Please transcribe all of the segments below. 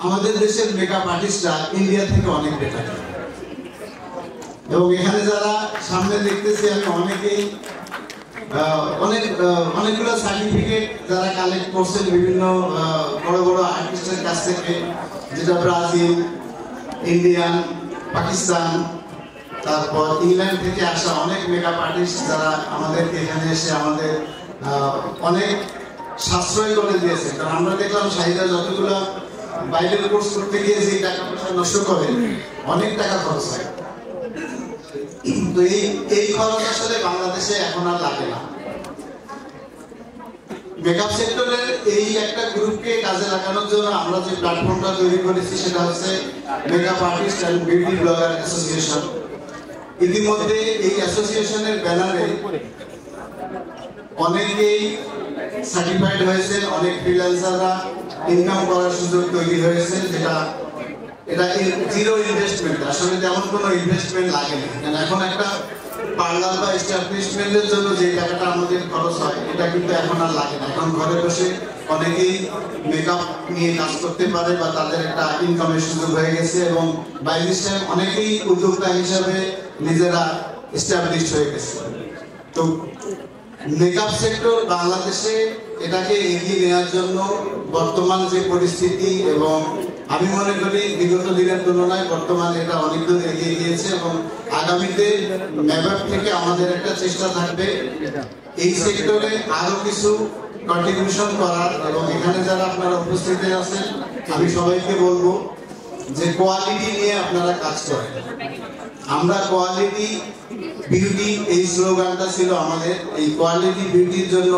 আমাদের দেশের makeup আর্টিস্টরা India থেকে অনেক বেটার, এবং এখানে যারা সামনে দেখতেছি আমি অনেকেই অনেকগুলো সার্টিফিকেট যারা কালেক্ট করছেন বিভিন্ন বড় বড় আর্টিস্টের কাছ থেকে, যেটা ব্রাজিল, ইন্ডিয়ান, পাকিস্তান, তারপর ইংল্যান্ড থেকে আসা অনেক মেকআপ আর্টিস্ট যারা আমাদেরকে এখানে এসে আমাদের অনেক সাশ্রয় করে দিয়েছে। কারণ আমরা দেখলাম শাহিদা যতগুলো বাইরের কোর্স করতে গিয়ে যে টাকা পয়সা নষ্ট করে অনেক টাকা খরচ হয়, তো এই খরচ আসলে বাংলাদেশে এখন আর লাগে না। মেকআপ সেক্টরের এই একটা গ্রুপকে কাজে লাগানোর জন্য আমরা যে প্ল্যাটফর্মটা তৈরি করেছি সেটা হচ্ছে makeup artist and beauty blogger association. ইতিমধ্যে এই অ্যাসোসিয়েশনের ব্যানারে অনেকেই সার্টিফাইড হয়েছেন, অনেক ফ্রিল্যান্সাররা ইনকাম করার সুযোগ তৈরি হয়েছে, এটা জিরো ইনভেস্টমেন্ট, আসলে তেমন কোনো ইনভেস্টমেন্ট লাগে না। কারণ এখন একটা পার্লার বা এস্টাবলিশমেন্টের জন্য যে টাকাটা আমাদের খরচ হয় এটা কিন্তু এখন আর লাগে না। এখন ঘরে বসে অনেকেই মেকআপ নিয়ে কাজ করতে পারে বা তাদের একটা ইনকামের সুযোগ হয়ে গেছে, এবং বাই দিস টাইম অনেকেই উদ্যোক্তা হিসাবে নিজেরা এস্টাবলিশড হয়ে গেছে। তো মেকআপ সেক্টর বাংলাদেশে এটাকে এগিয়ে নেওয়ার জন্য বর্তমান যে পরিস্থিতি, এবং আমি মনে করি বিগত দিনের তুলনায় বর্তমানে এটা অনেক দূর এগিয়ে গিয়েছে, এবং আগামীতে মেকআপ থেকে আমাদের একটা চেষ্টা থাকবে এই সেক্টরে আরো কিছু কন্ট্রিবিউশন করার। এবং এখানে যারা আপনারা উপস্থিত আছেন আমি সবাইকে বলবো যে কোয়ালিটি নিয়ে আপনারা কাজ করেন। আমরা কোয়ালিটি বিউটি, এই স্লোগানটা ছিল আমাদের। এই কোয়ালিটি বিউটির জন্য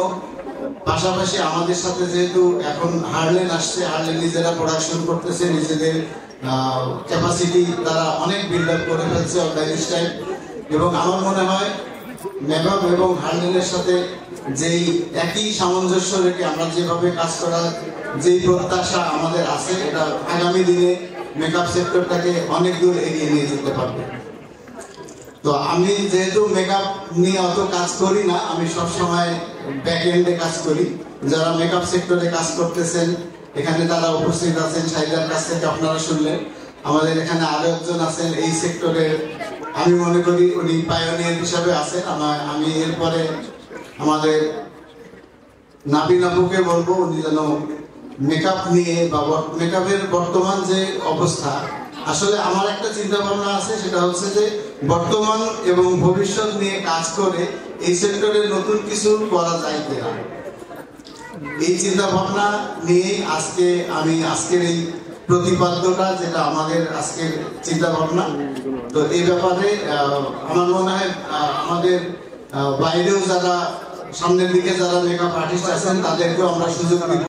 পাশাপাশি আমাদের সাথে যেহেতু এখন হার্লেন আসছে, হার্লেন নিজেরা প্রোডাকশন করতেছে, নিজেদের ক্যাপাসিটি তারা অনেক বিল্ড আপ করে ফেলছে অর্গানাইজ টাইম। এবং আমার মনে হয় মেকআপ এবং হার্লেনের সাথে যেই একই সামঞ্জস্য রেখে আমরা যেভাবে কাজ করার যেই প্রত্যাশা আমাদের আছে, এটা আগামী দিনে মেকআপ সেক্টরটাকে অনেক দূর এগিয়ে নিয়ে যেতে পারবে। তো আমি যেহেতু মেকআপ নিয়ে অত কাজ করি না, আমি সবসময় ব্যাক এন্ডে কাজ করি। যারা মেকআপ সেক্টরে কাজ করতেছেন এখানে তারা উপস্থিত আছেন, শাহিদার কাছ থেকে আপনারা শুনলেন। আমাদের এখানে আরো একজন আছেন এই সেক্টরের, আমি মনে করি উনি পায়োনিয়ার হিসাবে আছেন। আমি এরপরে আমাদের নাবিন আপুকে বলবো উনি যেন মেকআপ নিয়ে বা মেকআপের বর্তমান যে অবস্থা, আসলে আমার একটা চিন্তা ভাবনা আছে, সেটা হচ্ছে যে বর্তমান এবং ভবিষ্যৎ নিয়ে কাজ করে এই সেক্টরে নতুন কিছু করা যায় কিনা, এই চিন্তা ভাবনা নিয়ে আজকের এই প্রতিপাদ্যটা যেটা আমাদের আজকের চিন্তা ভাবনা। তো এই ব্যাপারে আমার মনে হয় আমাদের বাইরেও যারা সামনের দিকে যারা মেকআপ আর্টিস্ট আছেন তাদেরকেও আমরা সুযোগ